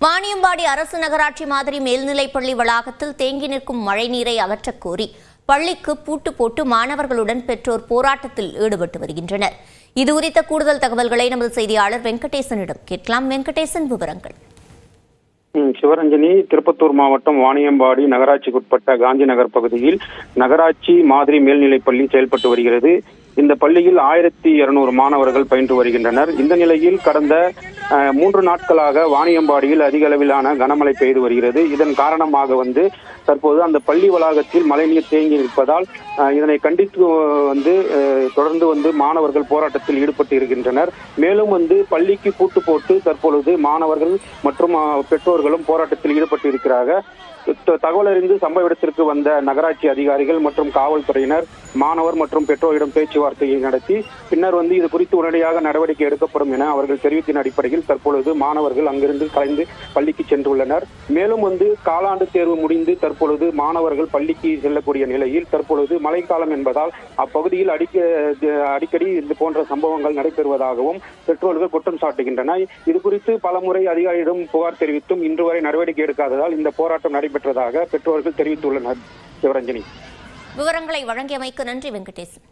வாணியம்பாடி அரசு நகராட்சி மாதிரி மேல்நிலைப்பள்ளி வளாகத்தில் தேங்கி நிற்கும் மழைநீரை அகற்றக் கோரி பள்ளிக்கு பூட்டு போட்டு மாணவர்களுடன் பெற்றோர் போராட்டத்தில் ஈடுபட்டு வருகின்றனர். இதுகுறித்த கூடுதல் தகவல்களை நமது செய்தியாளர் வெங்கடேசனிடம் கேட்கலாம். வெங்கடேசன், விவரங்கள். சிவரஞ்சனி, திருப்பத்தூர் மாவட்டம் வாணியம்பாடி நகராட்சிக்குட்பட்ட காந்தி நகர் பகுதியில் நகராட்சி மாதிரி மேல்நிலைப்பள்ளி செயல்பட்டு வருகிறது. இந்த பள்ளியில் 1200 மாணவர்கள் பயின்று வருகின்றனர். இந்த நிலையில் கடந்த 3 நாட்களாக வாணியம்பாடியில் அதிக அளவிலான கனமழை பெய்து வருகிறது. இதன் காரணமாக தற்போது அந்த பள்ளி வளாகத்தில் மழைநீர் தேங்கி இருப்பதால் இதனை கண்டித்து தொடர்ந்து மாணவர்கள் போராட்டத்தில் ஈடுபட்டு இருக்கின்றனர். மேலும் பள்ளிக்கு பூட்டு போட்டு தற்பொழுது மாணவர்கள் மற்றும் பெற்றோர்களும் போராட்டத்தில் ஈடுபட்டு இருக்கிறார்கள். தகவல் அறிந்து சம்பவ இடத்திற்கு வந்த நகராட்சி அதிகாரிகள் மற்றும் காவல்துறையினர் மாணவர் மற்றும் பெற்றோரிடம் பேச்சுவார்த்தையை நடத்தி பின்னர் இது குறித்து உடனடியாக நடவடிக்கை எடுக்கப்படும் என அவர்கள் தெரிவித்தின் அடிப்படையில் தற்பொழுது மாணவர்கள் அங்கிருந்து கலைந்து பள்ளிக்கு சென்றுள்ளனர். மேலும் காலாண்டு தேர்வு முடிந்து தற்பொழுது மாணவர்கள் பள்ளிக்கு செல்லக்கூடிய நிலையில் தற்பொழுது மழைக்காலம் என்பதால் அப்பகுதியில் அடிக்கடி இது போன்ற சம்பவங்கள் நடைபெறுவதாகவும் பெற்றோர்கள் குற்றம் சாட்டுகின்றனர். இது குறித்து பலமுறை அதிகாரியிடம் புகார் தெரிவித்தும் இன்று வரை நடவடிக்கை எடுக்காததால் இந்த போராட்டம் நடைபெற்றதாக பெற்றோர்கள் தெரிவித்துள்ளனர். சிவரஞ்சனி, விவரங்களை வழங்கியமைக்கு நன்றி வெங்கடேசன்.